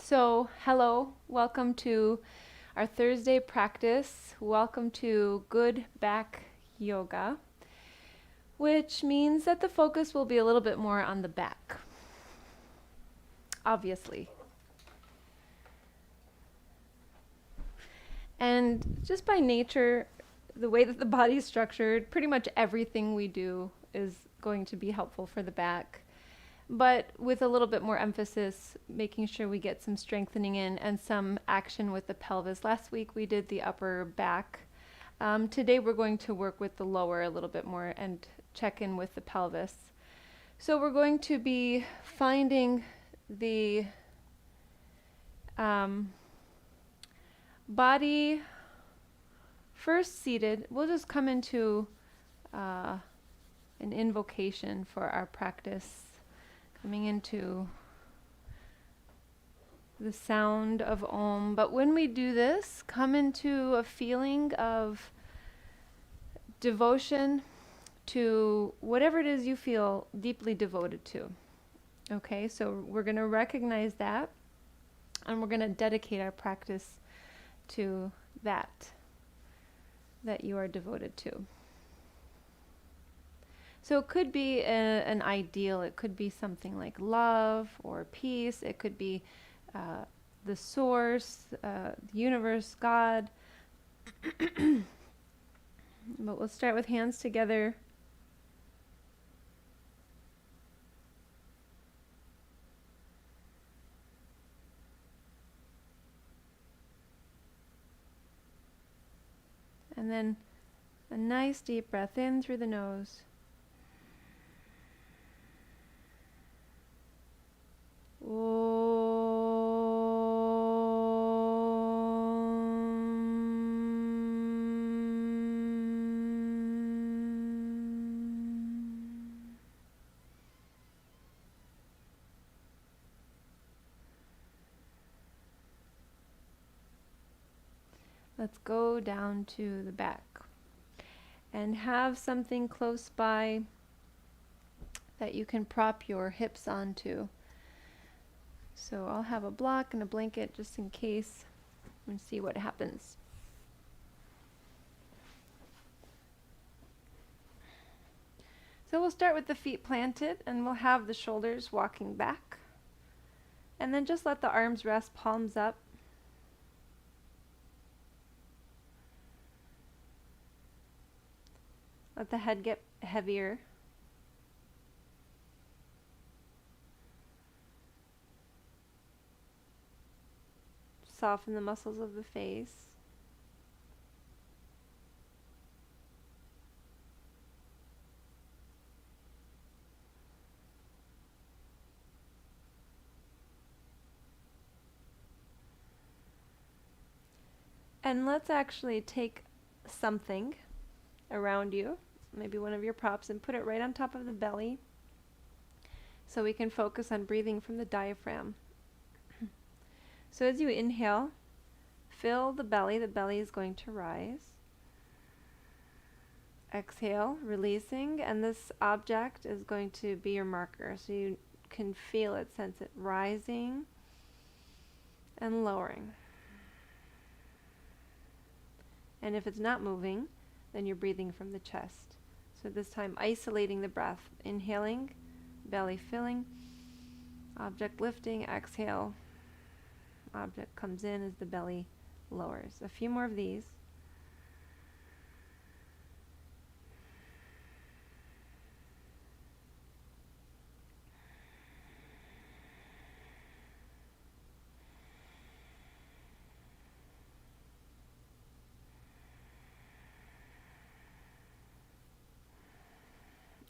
So, hello, welcome to our Thursday practice. Welcome to Good Back Yoga, which means that the focus will be a little bit more on the back, obviously. And just by nature, the way that the body is structured, pretty much everything we do is going to be helpful for the back. But with a little bit more emphasis, making sure we get some strengthening in and some action with the pelvis. Last week we did the upper back. Today we're going to work with the lower a little bit more and check in with the pelvis. So we're going to be finding the body first seated. We'll just come into an invocation for our practice. Coming into the sound of Om. But when we do this, come into a feeling of devotion to whatever it is you feel deeply devoted to. Okay, so we're going to recognize that, and we're going to dedicate our practice to that you are devoted to. So it could be an ideal. It could be something like love or peace. It could be the source, the universe, God. But we'll start with hands together. And then a nice deep breath in through the nose. Let's go down to the back and have something close by that you can prop your hips onto. So I'll have a block and a blanket just in case and see what happens. So we'll start with the feet planted and we'll have the shoulders walking back. And then just let the arms rest, palms up. Let the head get heavier. Soften the muscles of the face. And let's actually take something around you, maybe one of your props, and put it right on top of the belly so we can focus on breathing from the diaphragm. So as you inhale, fill the belly is going to rise. Exhale, releasing, and this object is going to be your marker. So you can feel it, sense it rising and lowering. And if it's not moving, then you're breathing from the chest. So this time isolating the breath, inhaling, belly filling, object lifting, exhale, object comes in as the belly lowers. A few more of these.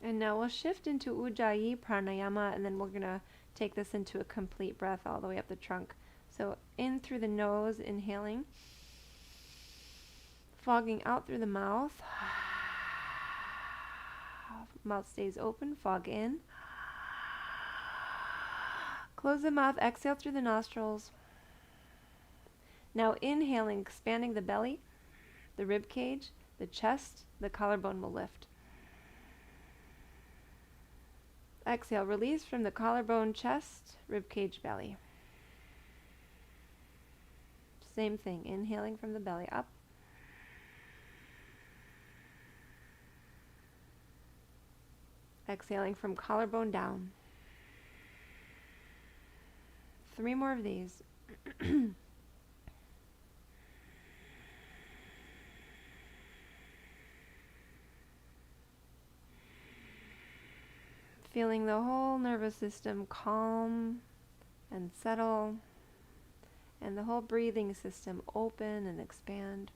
And now we'll shift into Ujjayi Pranayama, and then we're going to take this into a complete breath all the way up the trunk. So in through the nose, inhaling, fogging out through the mouth. Mouth stays open, fog in. Close the mouth, exhale through the nostrils. Now inhaling, expanding the belly, the rib cage, the chest, the collarbone will lift. Exhale, release from the collarbone, chest, ribcage, belly. Same thing, inhaling from the belly up. Exhaling from collarbone down. 3 more of these. Feeling the whole nervous system calm and settle, and the whole breathing system open and expand.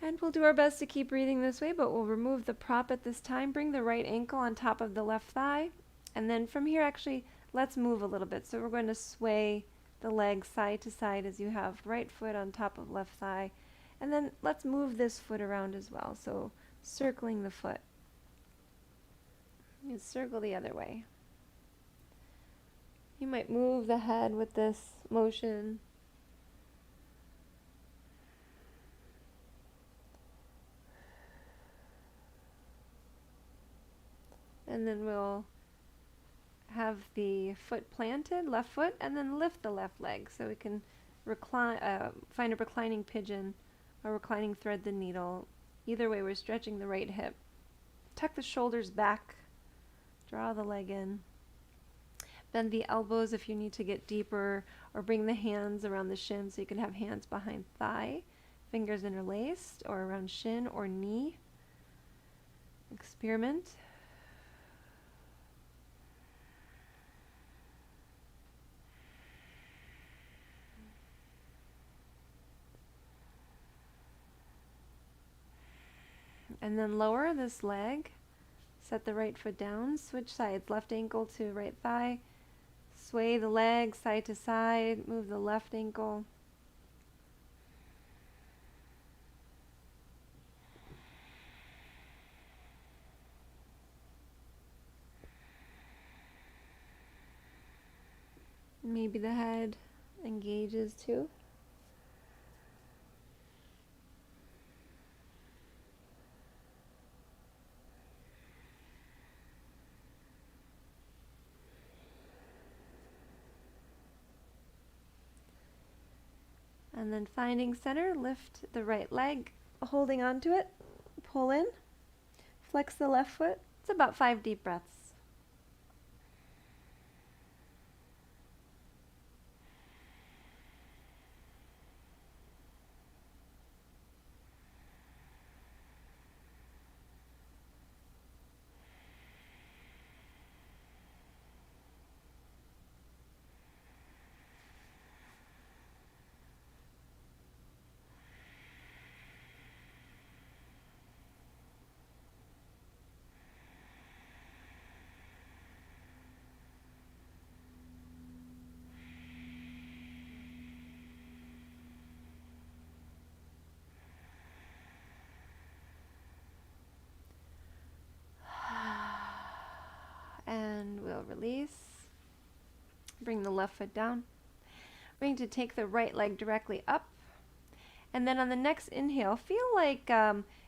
And we'll do our best to keep breathing this way, but we'll remove the prop at this time. Bring the right ankle on top of the left thigh. And then from here, actually, let's move a little bit. So we're going to sway the leg side to side as you have right foot on top of left thigh. And then let's move this foot around as well. So circling the foot. You circle the other way. You might move the head with this motion. And then we'll have the foot planted, left foot, and then lift the left leg so we can recline, find a reclining pigeon or reclining thread the needle. Either way, we're stretching the right hip. Tuck the shoulders back, draw the leg in. Bend the elbows if you need to get deeper, or bring the hands around the shin so you can have hands behind thigh, fingers interlaced, or around shin or knee. Experiment. And then lower this leg, set the right foot down, switch sides, left ankle to right thigh, sway the leg side to side, move the left ankle. Maybe the head engages too. And then finding center, lift the right leg, holding onto it, pull in, flex the left foot. It's about 5 deep breaths. And we'll release. Bring the left foot down. We're going to take the right leg directly up. And then on the next inhale, feel like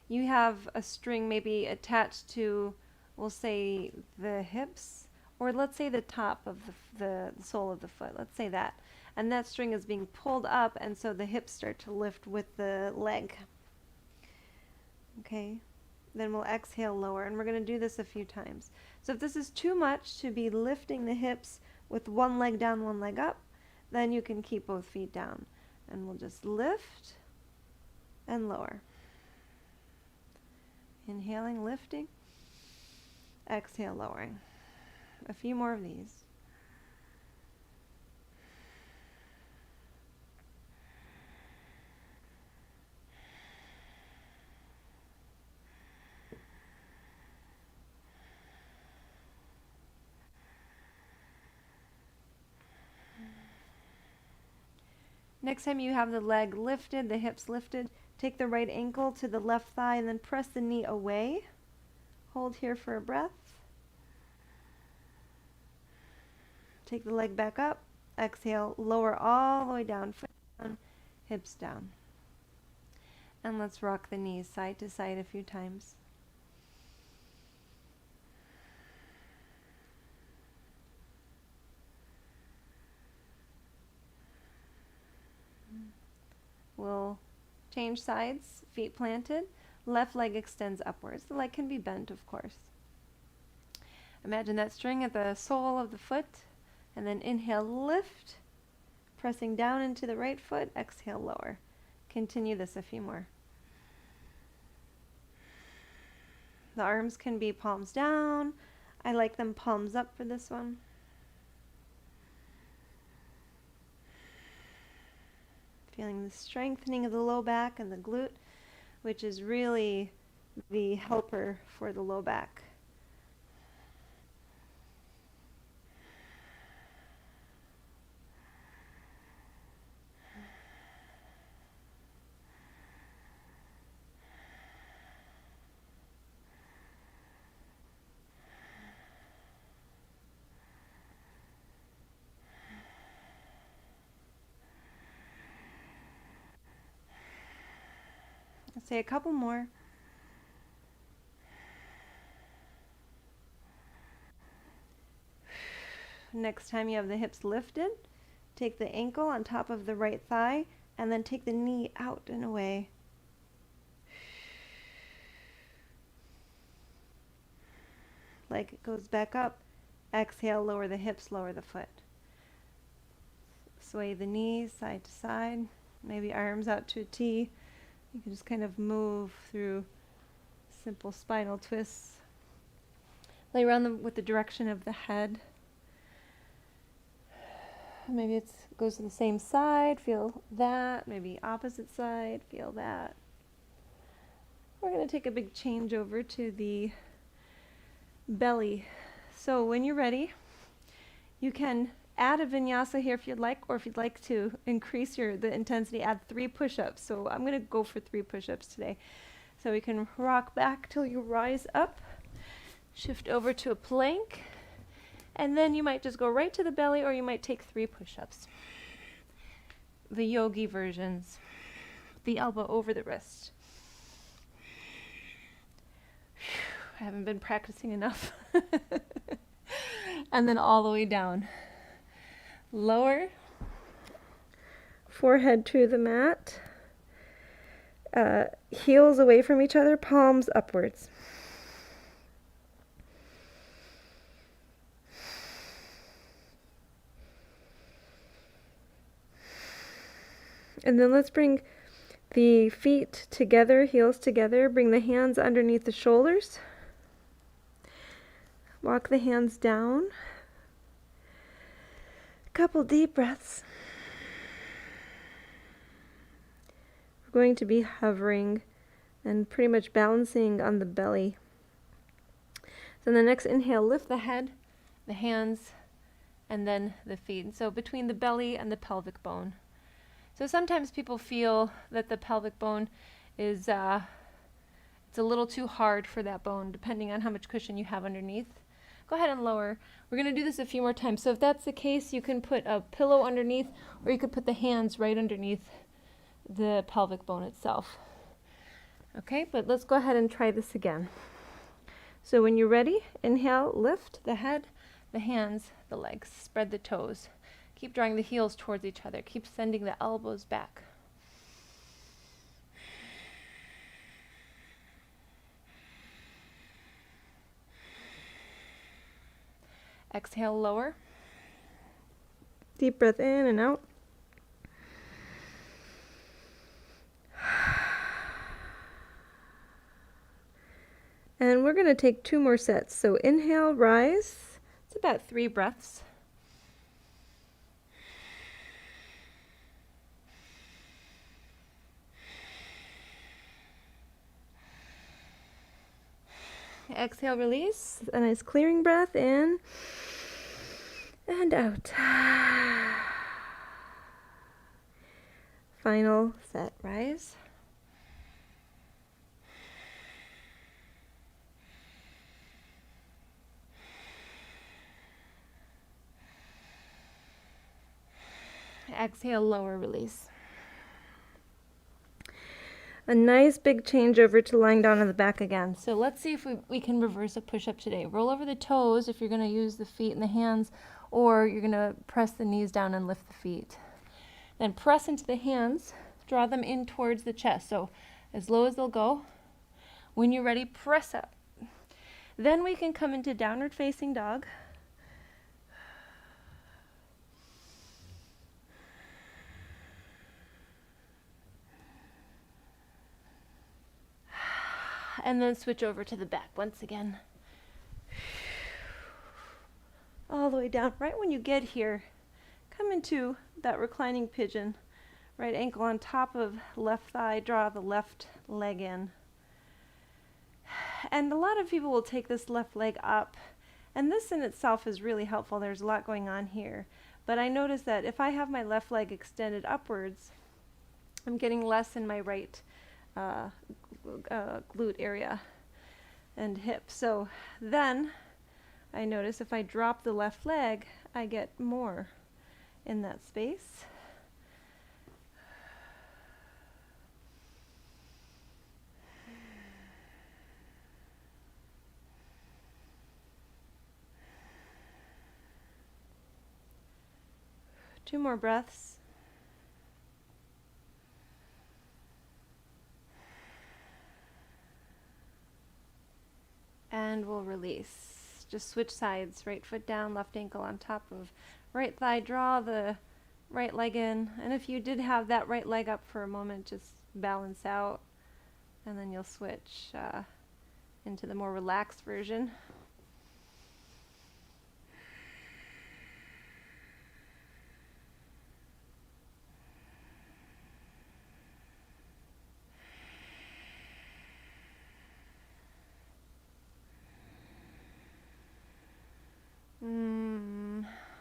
you have a string maybe attached to, we'll say, the hips, or let's say the top of the sole of the foot. Let's say that. And that string is being pulled up, and so the hips start to lift with the leg. Okay. Then we'll exhale lower, and we're going to do this a few times. So if this is too much to be lifting the hips with one leg down, one leg up, then you can keep both feet down. And we'll just lift and lower. Inhaling, lifting. Exhale, lowering. A few more of these. Next time you have the leg lifted, the hips lifted, take the right ankle to the left thigh and then press the knee away. Hold here for a breath. Take the leg back up. Exhale, lower all the way down. hips down. And let's rock the knees side to side a few times. We'll change sides, feet planted, left leg extends upwards. The leg can be bent, of course. Imagine that string at the sole of the foot, and then inhale, lift, pressing down into the right foot, exhale, lower. Continue this a few more. The arms can be palms down. I like them palms up for this one. Feeling the strengthening of the low back and the glute, which is really the helper for the low back. Let's say a couple more. Next time you have the hips lifted, take the ankle on top of the right thigh and then take the knee out and away. Like it goes back up. Exhale, lower the hips, lower the foot. Sway the knees side to side, maybe arms out to a T. You can just kind of move through simple spinal twists. Lay around them with the direction of the head. Maybe it goes to the same side, feel that. Maybe opposite side, feel that. We're going to take a big change over to the belly. So when you're ready, you can add a vinyasa here if you'd like, or if you'd like to increase the intensity, add 3 push-ups. So I'm going to go for 3 push-ups today. So we can rock back till you rise up, shift over to a plank, and then you might just go right to the belly, or you might take 3 push-ups. The yogi versions, the elbow over the wrist. I haven't been practicing enough. And then all the way down. Lower, forehead to the mat, heels away from each other, palms upwards. And then let's bring the feet together, heels together, bring the hands underneath the shoulders. Walk the hands down. Couple deep breaths. We're going to be hovering and pretty much balancing on the belly. So in the next inhale, lift the head, the hands, and then the feet. So between the belly and the pelvic bone. So sometimes people feel that the pelvic bone is it's a little too hard for that bone, depending on how much cushion you have underneath. Go ahead and lower. We're going to do this a few more times. So if that's the case, you can put a pillow underneath, or you could put the hands right underneath the pelvic bone itself. Okay, but let's go ahead and try this again. So when you're ready, inhale, lift the head, the hands, the legs, spread the toes. Keep drawing the heels towards each other. Keep sending the elbows back. Exhale, lower. Deep breath in and out. And we're going to take 2 more sets. So inhale, rise. It's about 3 breaths. Exhale, release. A nice clearing breath in and out. Final set, rise. Exhale, lower, release. a nice big change over to lying down on the back again. So let's see if we can reverse a push-up today. Roll over the toes if you're going to use the feet and the hands, or you're going to press the knees down and lift the feet. Then press into the hands, draw them in towards the chest, so as low as they'll go. When you're ready, press up. Then we can come into downward facing dog. And then switch over to the back once again. All the way down. Right when you get here, come into that reclining pigeon. Right ankle on top of left thigh, draw the left leg in. And a lot of people will take this left leg up, and this in itself is really helpful. There's a lot going on here. But I notice that if I have my left leg extended upwards, I'm getting less in my right glute area and hip. So then I notice if I drop the left leg, I get more in that space. Two more breaths. And we'll release. Just switch sides. Right foot down, left ankle on top of right thigh. Draw the right leg in. And if you did have that right leg up for a moment, just balance out. And then you'll switch into the more relaxed version.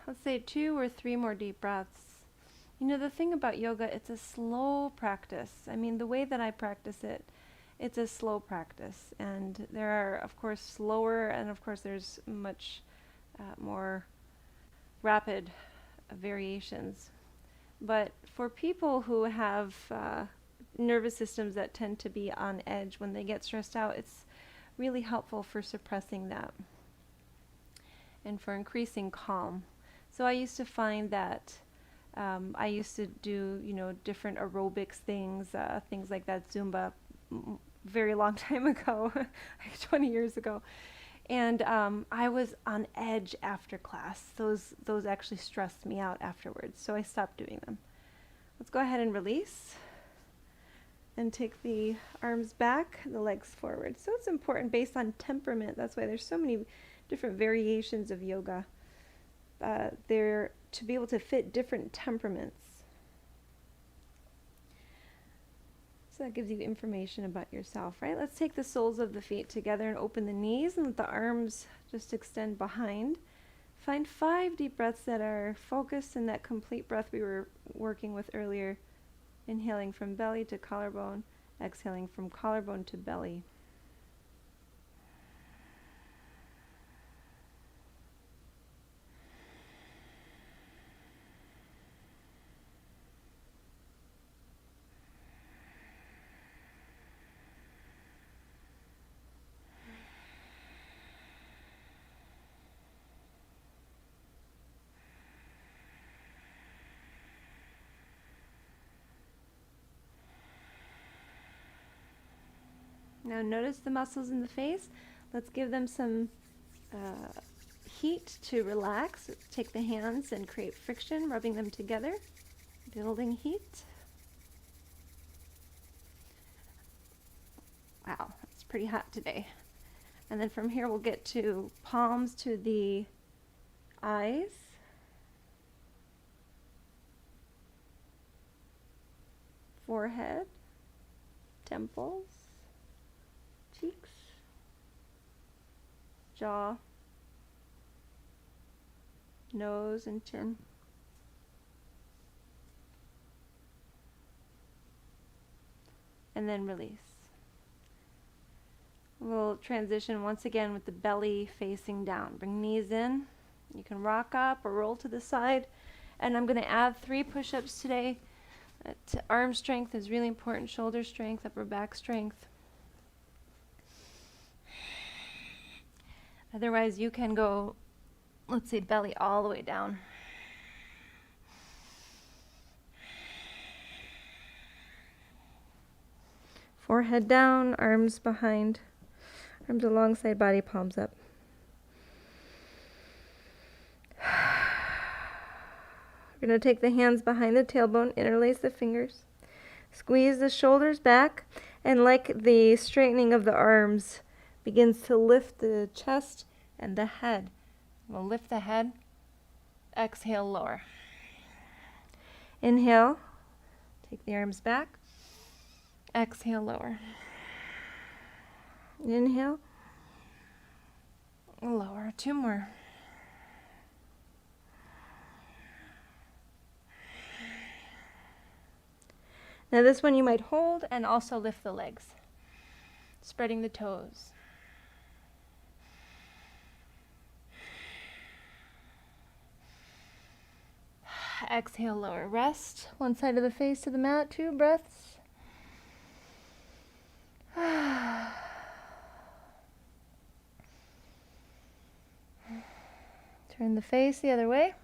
Let's say 2 or 3 more deep breaths. You know, the thing about yoga, it's a slow practice. I mean, the way that I practice it, it's a slow practice. And there are, of course, slower, and of course, there's much more rapid variations. But for people who have nervous systems that tend to be on edge when they get stressed out, it's really helpful for suppressing that and for increasing calm. So I used to find that I used to do, you know, different aerobics things, things like that, Zumba, very long time ago, like 20 years ago. And I was on edge after class. Those actually stressed me out afterwards, so I stopped doing them. Let's go ahead and release and take the arms back, the legs forward. So it's important based on temperament. That's why there's so many different variations of yoga. They're to be able to fit different temperaments. So that gives you information about yourself, right? Let's take the soles of the feet together and open the knees and let the arms just extend behind. Find 5 deep breaths that are focused in that complete breath we were working with earlier. Inhaling from belly to collarbone, exhaling from collarbone to belly. Now notice the muscles in the face. Let's give them some heat to relax. Take the hands and create friction, rubbing them together, building heat. Wow, it's pretty hot today. And then from here we'll get to palms to the eyes. Forehead, temples, cheeks, jaw, nose and chin. And then release. We'll transition once again with the belly facing down. Bring knees in. You can rock up or roll to the side. And I'm going to add 3 push-ups today. That arm strength is really important, shoulder strength, upper back strength. Otherwise, you can go, let's say, belly all the way down. Forehead down, arms behind, arms alongside body, palms up. We're going to take the hands behind the tailbone, interlace the fingers, squeeze the shoulders back, and like the straightening of the arms begins to lift the chest and the head. We'll lift the head, exhale, lower. Inhale, take the arms back, exhale, lower. Inhale, lower. 2 more. Now this one you might hold and also lift the legs, spreading the toes. Exhale, lower. Rest. One side of the face to the mat. 2 breaths. Turn the face the other way.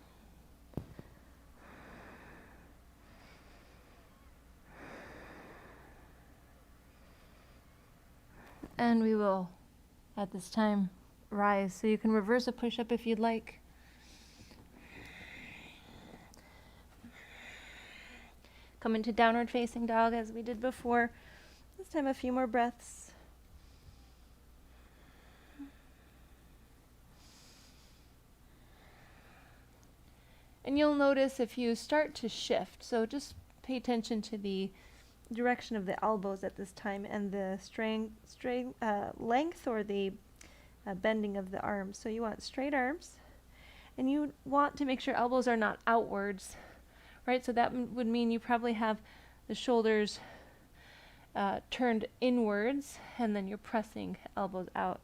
And we will, at this time, rise. So you can reverse a push-up if you'd like. Come into downward facing dog as we did before. This time a few more breaths. And you'll notice if you start to shift, so just pay attention to the direction of the elbows at this time and the length or the bending of the arms. So you want straight arms, and you want to make sure elbows are not outwards, right? So that would mean you probably have the shoulders turned inwards, and then you're pressing elbows out.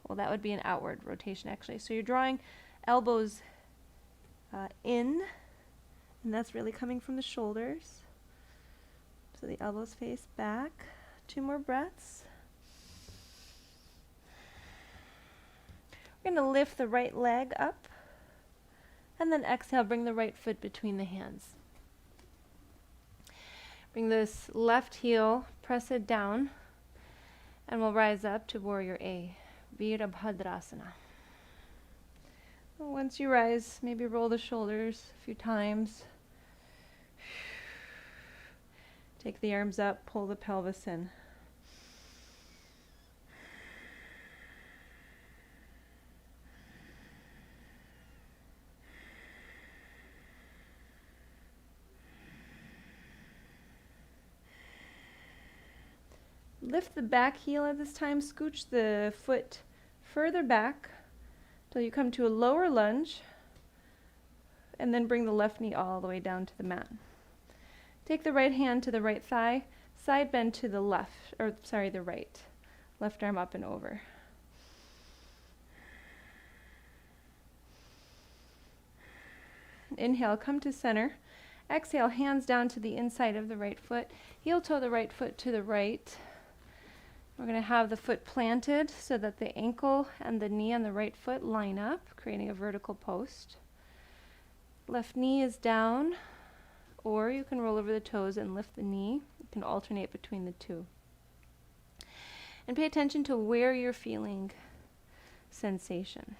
Well, that would be an outward rotation actually. So you're drawing elbows in, and that's really coming from the shoulders. So the elbows face back. 2 more breaths. We're going to lift the right leg up, and then exhale, bring the right foot between the hands. Bring this left heel, press it down, and we'll rise up to Warrior A, Virabhadrasana. Once you rise, maybe roll the shoulders a few times. Take the arms up, pull the pelvis in. Lift the back heel at this time, scooch the foot further back till you come to a lower lunge, and then bring the left knee all the way down to the mat. Take the right hand to the right thigh, side bend to the left, the right. Left arm up and over. Inhale, come to center. Exhale, hands down to the inside of the right foot. Heel toe the right foot to the right. We're going to have the foot planted so that the ankle and the knee on the right foot line up, creating a vertical post. Left knee is down, or you can roll over the toes and lift the knee. You can alternate between the two. And pay attention to where you're feeling sensation.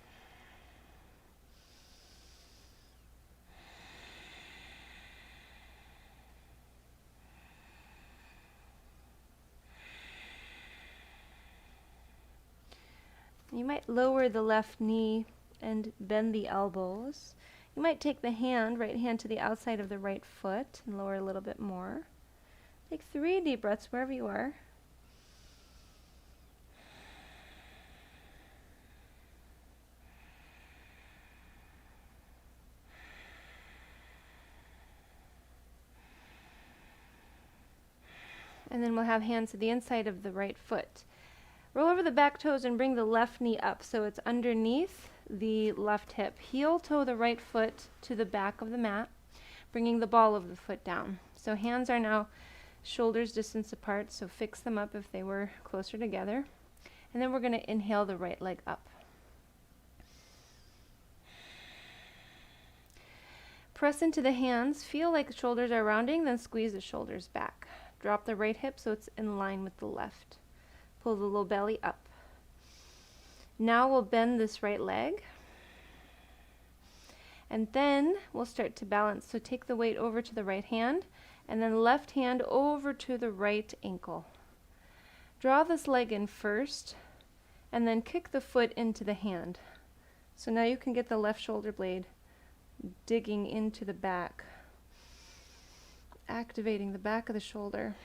You might lower the left knee and bend the elbows. You might take the right hand to the outside of the right foot and lower a little bit more. Take 3 deep breaths wherever you are. And then we'll have hands to the inside of the right foot. Roll over the back toes and bring the left knee up so it's underneath the left hip. Heel toe the right foot to the back of the mat. bringing the ball of the foot down. So hands are now shoulders distance apart, so fix them up if they were closer together. And then we're going to inhale the right leg up. Press into the hands, feel like the shoulders are rounding, then squeeze the shoulders back. Drop the right hip so it's in line with the left. Pull the low belly up. Now we'll bend this right leg. And then we'll start to balance. So take the weight over to the right hand, and then left hand over to the right ankle. Draw this leg in first, and then kick the foot into the hand. So now you can get the left shoulder blade digging into the back, activating the back of the shoulder.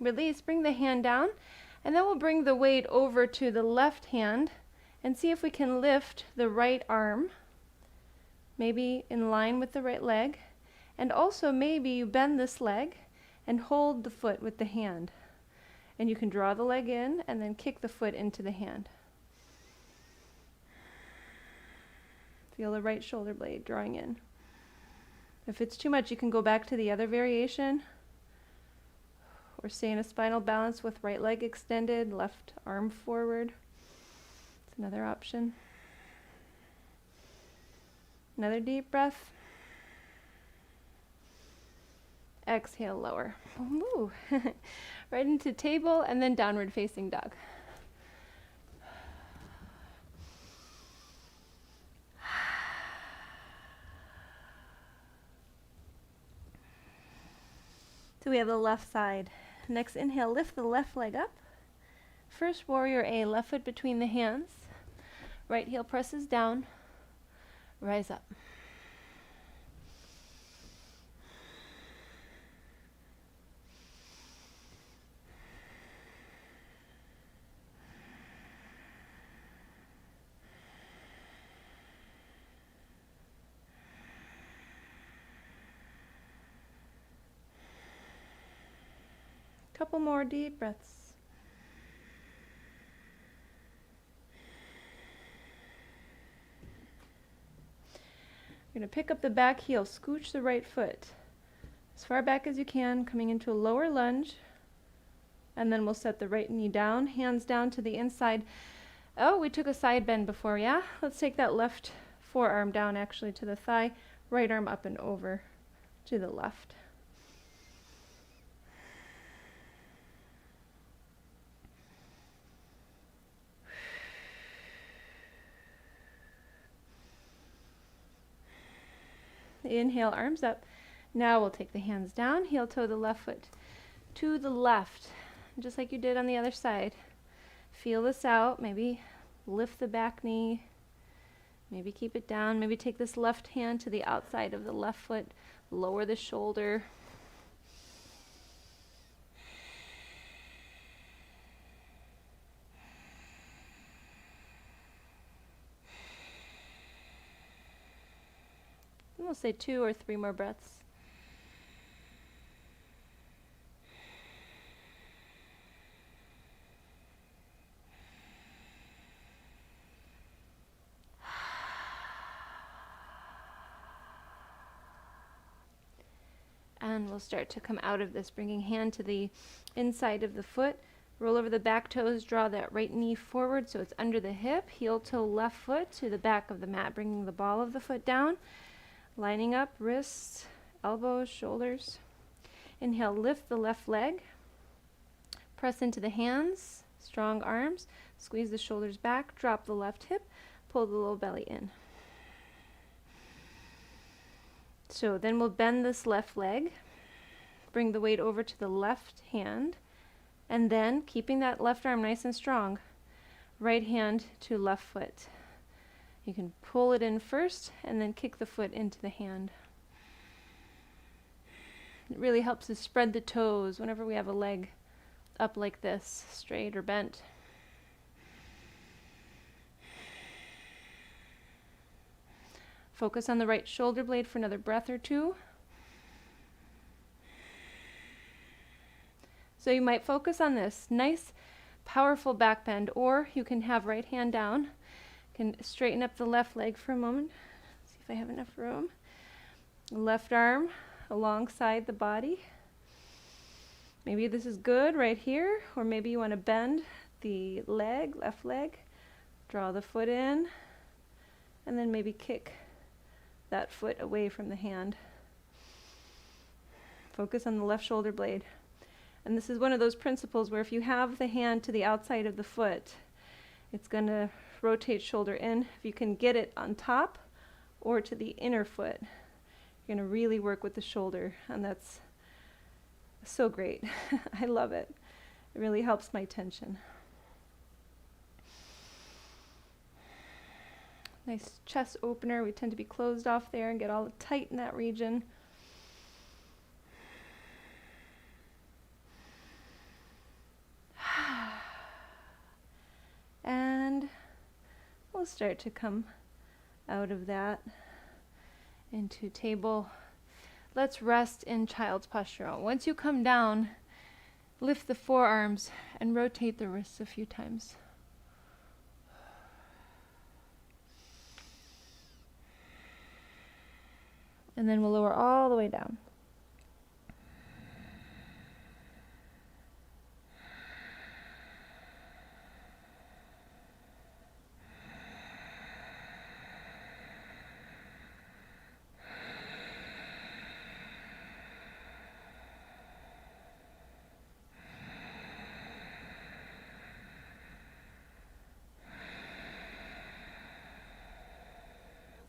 Release, bring the hand down, and then we'll bring the weight over to the left hand and see if we can lift the right arm, maybe in line with the right leg, and also maybe you bend this leg and hold the foot with the hand. And you can draw the leg in and then kick the foot into the hand. Feel the right shoulder blade drawing in. If it's too much, you can go back to the other variation, or stay in a spinal balance with right leg extended, left arm forward. It's another option. Another deep breath. Exhale, lower. Ooh. Right into table and then downward facing dog. So we have the left side. Next inhale, lift the left leg up. First warrior A, left foot between the hands. Right heel presses down. Rise up. Couple more deep breaths. You're going to pick up the back heel, scooch the right foot as far back as you can, coming into a lower lunge, and then we'll set the right knee down, hands down to the inside. Oh, we took a side bend before, yeah? Let's take that left forearm down actually to the thigh, right arm up and over to the left. Inhale, arms up. Now we'll take the hands down, heel toe the left foot to the left, just like you did on the other side. Feel this out. Maybe lift the back knee. Maybe keep it down. Maybe take this left hand to the outside of the left foot. Lower the shoulder. We'll say 2 or 3 more breaths. And we'll start to come out of this, bringing hand to the inside of the foot. Roll over the back toes, draw that right knee forward so it's under the hip. Heel toe left foot to the back of the mat, bringing the ball of the foot down. Lining up, wrists, elbows, shoulders. Inhale, lift the left leg. Press into the hands, strong arms. Squeeze the shoulders back, drop the left hip, pull the low belly in. So then we'll bend this left leg. Bring the weight over to the left hand. And then, keeping that left arm nice and strong, right hand to left foot. You can pull it in first and then kick the foot into the hand. It really helps to spread the toes whenever we have a leg up like this, straight or bent. Focus on the right shoulder blade for another breath or two. So you might focus on this nice, powerful back bend, or you can have right hand down. You can straighten up the left leg for a moment. See if I have enough room. Left arm alongside the body. Maybe this is good right here, or maybe you want to bend the leg, left leg, draw the foot in, and then maybe kick that foot away from the hand. Focus on the left shoulder blade. And this is one of those principles where if you have the hand to the outside of the foot, it's going to rotate shoulder in. If you can get it on top or to the inner foot, you're going to really work with the shoulder, and that's so great. I love it. It really helps my tension. Nice chest opener. We tend to be closed off there and get all tight in that region. And we'll start to come out of that into table. Let's rest in child's posture. Once you come down, lift the forearms and rotate the wrists a few times. And then we'll lower all the way down.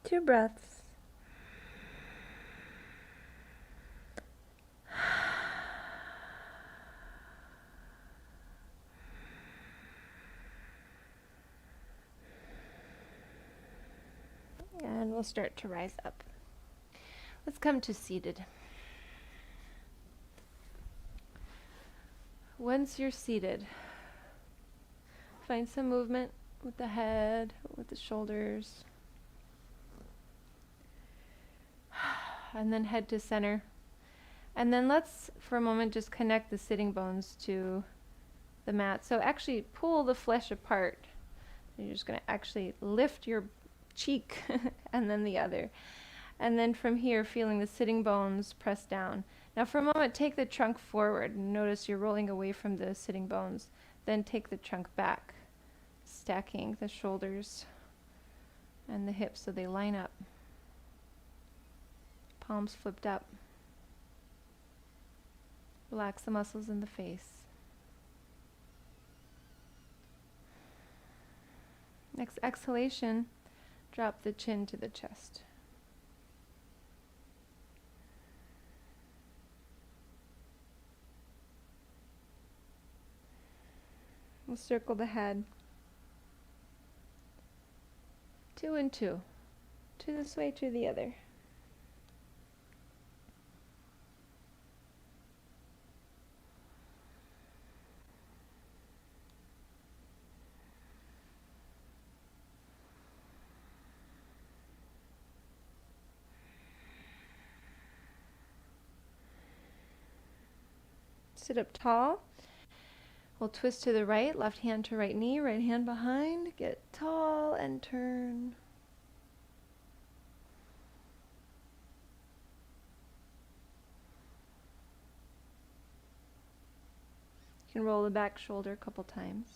Two breaths. And we'll start to rise up. Let's come to seated. Once you're seated, find some movement with the head, with the shoulders. And then head to center. And then let's, for a moment, just connect the sitting bones to the mat. So actually pull the flesh apart. You're just going to actually lift your cheek and then the other. And then from here, feeling the sitting bones press down. Now for a moment, take the trunk forward and notice you're rolling away from the sitting bones. Then take the trunk back, stacking the shoulders and the hips so they line up. Palms flipped up. Relax the muscles in the face. Next exhalation, drop the chin to the chest. We'll circle the head. 2 and 2. To this way, to the other. Sit up tall. We'll twist to the right, left hand to right knee, right hand behind. Get tall and turn. You can roll the back shoulder a couple times.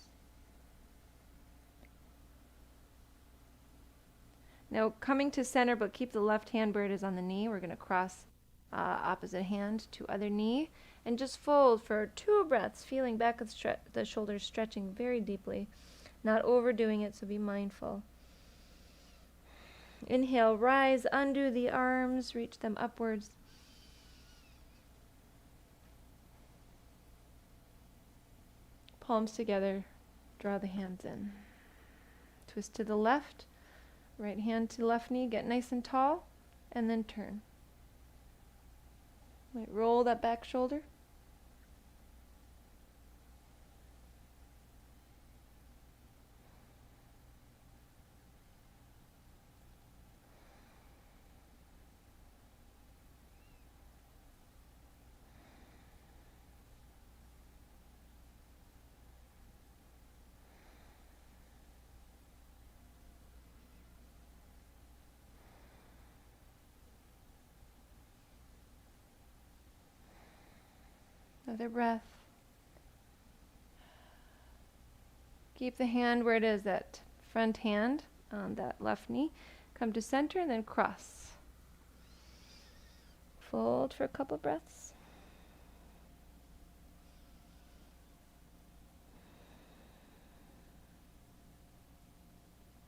Now coming to center, but keep the left hand where it is on the knee. We're going to cross opposite hand to other knee. And just fold for 2 breaths, feeling back of the shoulders stretching very deeply. Not overdoing it, so be mindful. Inhale, rise, undo the arms, reach them upwards. Palms together, draw the hands in. Twist to the left, right hand to left knee, get nice and tall, and then turn. Might roll that back shoulder. Another breath. Keep the hand where it is, that front hand on that left knee. Come to center and then cross. Fold for a couple breaths.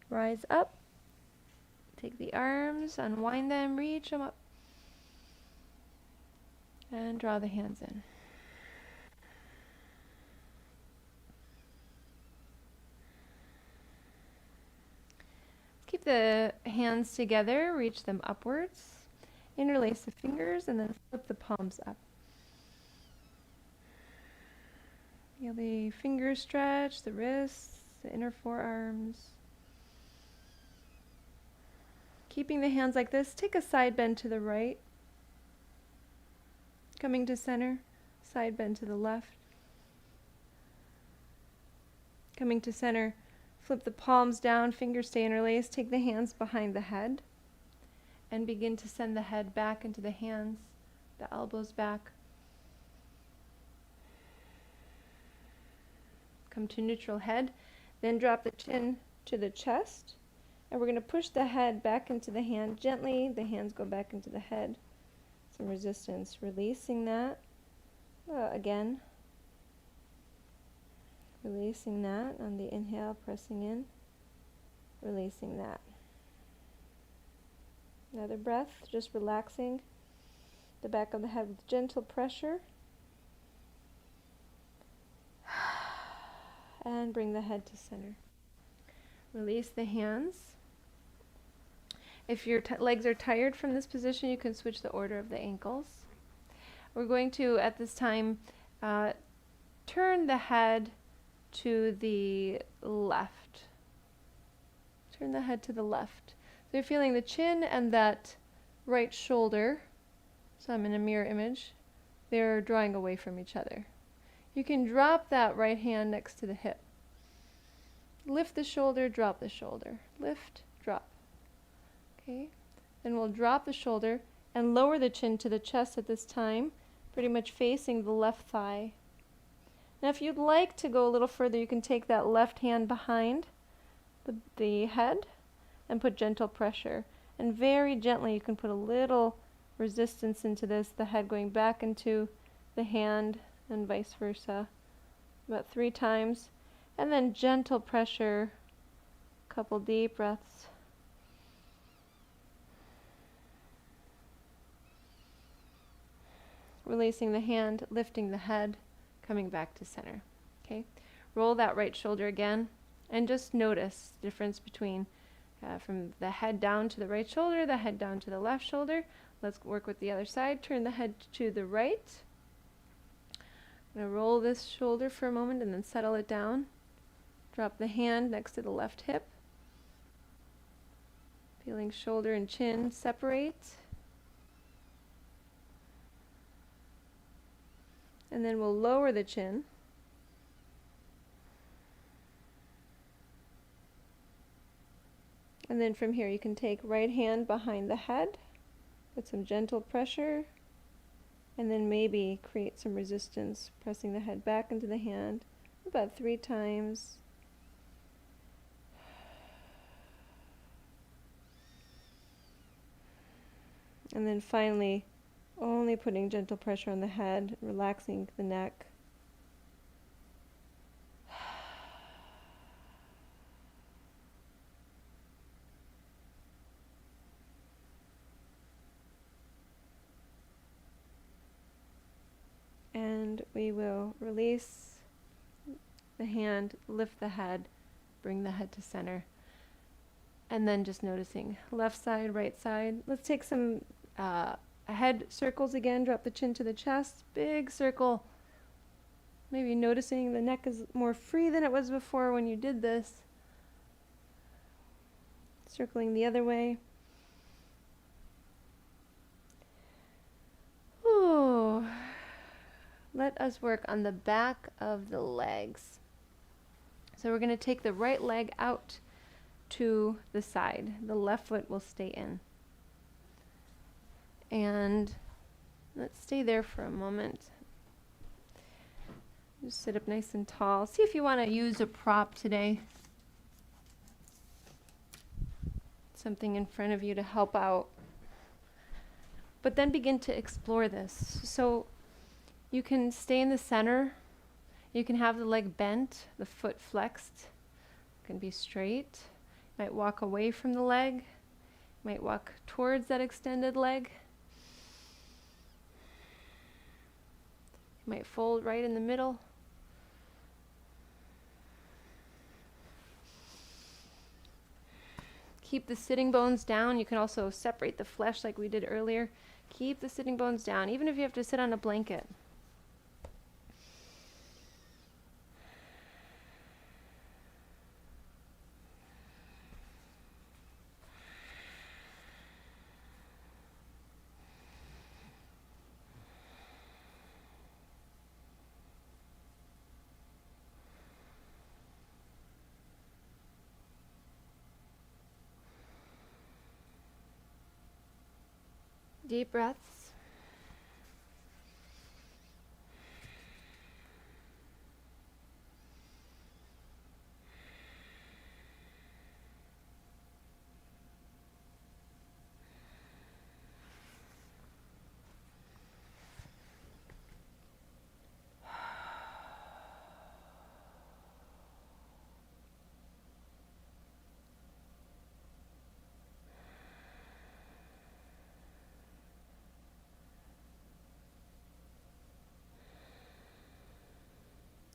Rise up. Take the arms, unwind them, reach them up. And draw the hands in. Keep the hands together, reach them upwards. Interlace the fingers and then flip the palms up. Feel the fingers stretch, the wrists, the inner forearms. Keeping the hands like this, take a side bend to the right. Coming to center, side bend to the left. Coming to center, flip the palms down, fingers stay interlaced, take the hands behind the head, and begin to send the head back into the hands, the elbows back. Come to neutral head, then drop the chin to the chest, and we're going to push the head back into the hand gently. The hands go back into the head. Some resistance, releasing that. Again. Releasing that on the inhale, pressing in. Releasing that. Another breath, just relaxing the back of the head with gentle pressure. And bring the head to center. Release the hands. If your legs are tired from this position, you can switch the order of the ankles. We're going to, at this time, turn the head to the left. Turn the head to the left. So you're feeling the chin and that right shoulder. So I'm in a mirror image. They're drawing away from each other. You can drop that right hand next to the hip. Lift the shoulder, drop the shoulder. Lift, drop. Okay. Then we'll drop the shoulder and lower the chin to the chest at this time, pretty much facing the left thigh. Now if you'd like to go a little further, you can take that left hand behind the head and put gentle pressure. And very gently you can put a little resistance into this, the head going back into the hand and vice versa. About 3 times. And then gentle pressure, a couple deep breaths. Releasing the hand, lifting the head, coming back to center. Okay, roll that right shoulder again, and just notice the difference between from the head down to the right shoulder, the head down to the left shoulder. Let's work with the other side. Turn the head to the right. I'm going to roll this shoulder for a moment and then settle it down. Drop the hand next to the left hip. Feeling shoulder and chin separate. And then we'll lower the chin. And then from here you can take right hand behind the head with some gentle pressure, and then maybe create some resistance, pressing the head back into the hand about 3 times. And then finally, only putting gentle pressure on the head, relaxing the neck. And we will release the hand, lift the head, bring the head to center. And then just noticing left side, right side. Let's take some head circles again. Drop the chin to the chest. Big circle. Maybe noticing the neck is more free than it was before when you did this. Circling the other way. Ooh. Let us work on the back of the legs. So we're going to take the right leg out to the side. The left foot will stay in. And let's stay there for a moment. Just sit up nice and tall. See if you want to use a prop today. Something in front of you to help out. But then begin to explore this. So you can stay in the center. You can have the leg bent, the foot flexed. It can be straight. You might walk away from the leg. You might walk towards that extended leg. You might fold right in the middle. Keep the sitting bones down. You can also separate the flesh like we did earlier. Keep the sitting bones down, even if you have to sit on a blanket. Deep breaths.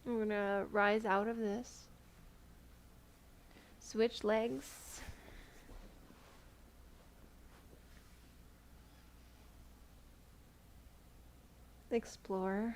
We're going to rise out of this. Switch legs. Explore.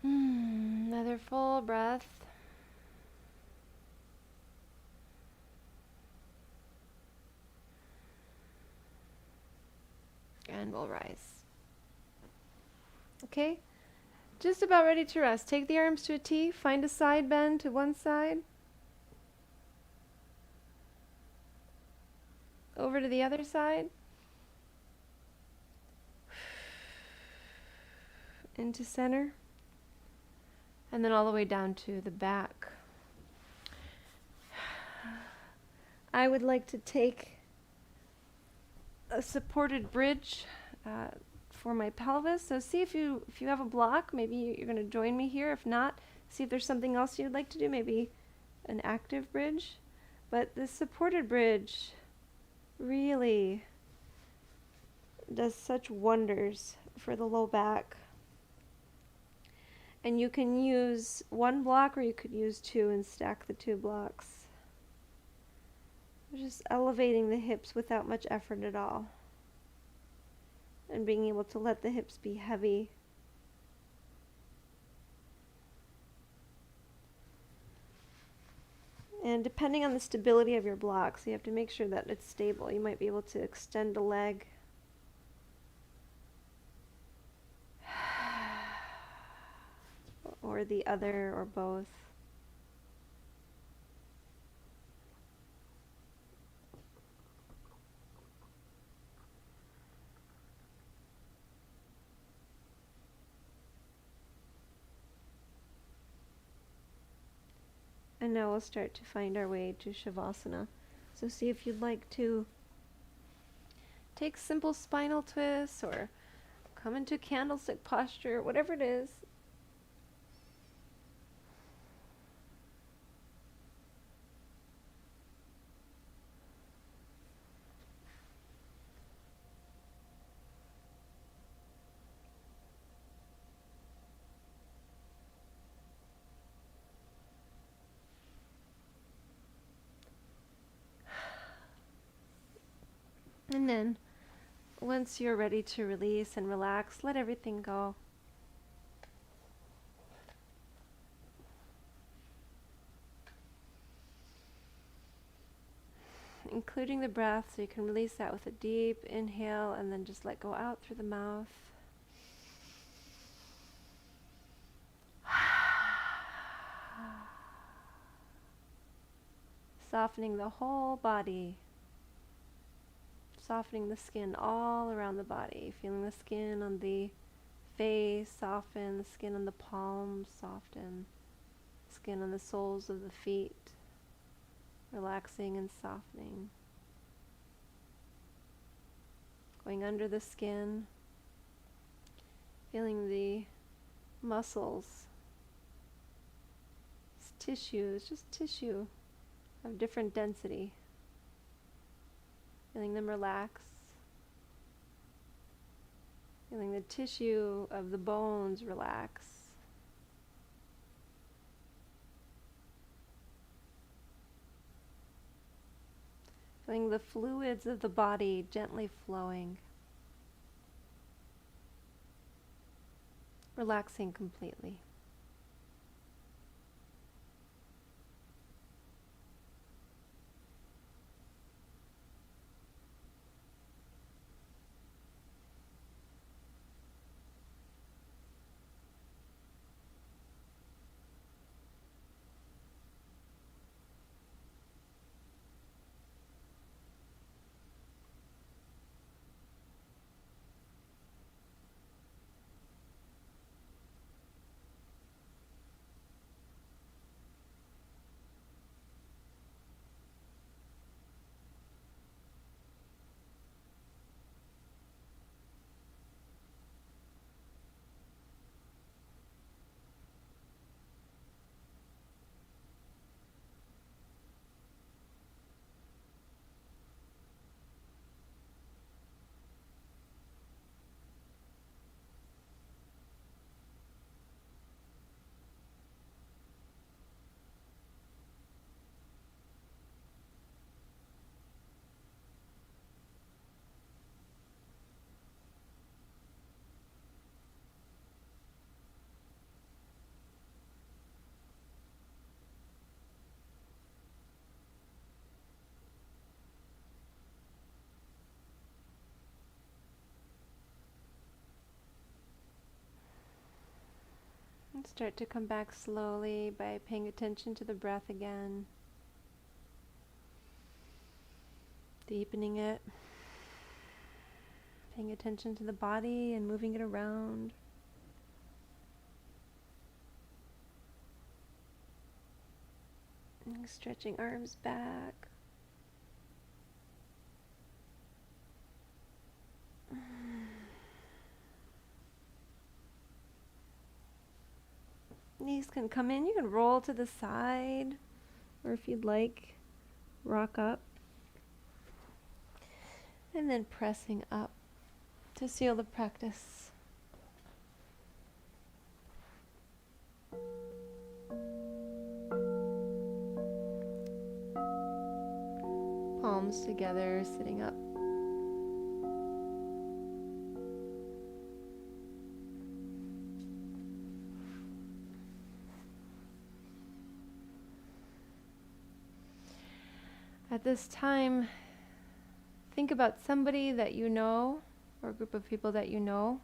Another full breath. And we'll rise. Okay? Just about ready to rest. Take the arms to a T. Find a side bend to one side. Over to the other side. Into center. And then all the way down to the back. I would like to take a supported bridge for my pelvis. So see if you have a block, maybe you're going to join me here. If not, see if there's something else you'd like to do, maybe an active bridge. But this supported bridge really does such wonders for the low back. And you can use one block or you could use two and stack the two blocks. Just elevating the hips without much effort at all. And being able to let the hips be heavy. And depending on the stability of your blocks, you have to make sure that it's stable. You might be able to extend a leg. Or the other, or both. And now we'll start to find our way to Shavasana. So see if you'd like to take simple spinal twists or come into candlestick posture, whatever it is. And then, once you're ready to release and relax, let everything go. Including the breath, so you can release that with a deep inhale and then just let go out through the mouth. Softening the whole body. Softening the skin all around the body. Feeling the skin on the face soften, the skin on the palms soften, skin on the soles of the feet relaxing and softening. Going under the skin, feeling the muscles. It's tissue, it's just tissue of different density. Feeling them relax. Feeling the tissue of the bones relax. Feeling the fluids of the body gently flowing. Relaxing completely. And start to come back slowly by paying attention to the breath again. Deepening it. Paying attention to the body and moving it around. And stretching arms back. Knees can come in. You can roll to the side, or if you'd like, rock up. And then pressing up to seal the practice. Palms together, sitting up. At this time, think about somebody that you know, or a group of people that you know,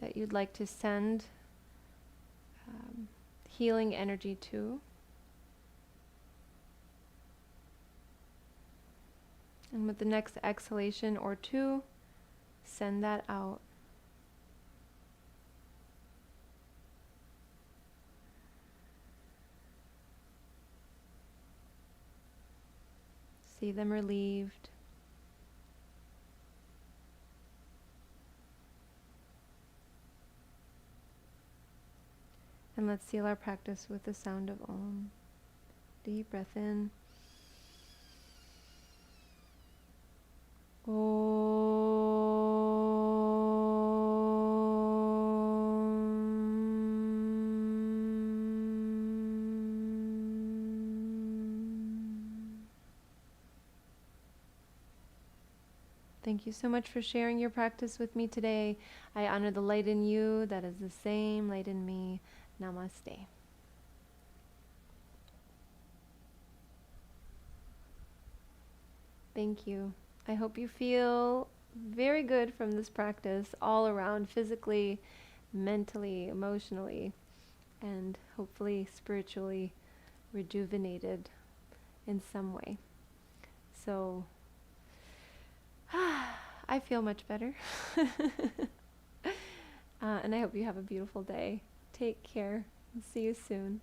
that you'd like to send healing energy to. And with the next exhalation or two, send that out. See them relieved. And let's seal our practice with the sound of Om. Deep breath in. Thank you so much for sharing your practice with me today. I honor the light in you that is the same light in me. Namaste. Thank you. I hope you feel very good from this practice all around, physically, mentally, emotionally, and hopefully spiritually rejuvenated in some way. So I feel much better. And I hope you have a beautiful day. Take care. See you soon.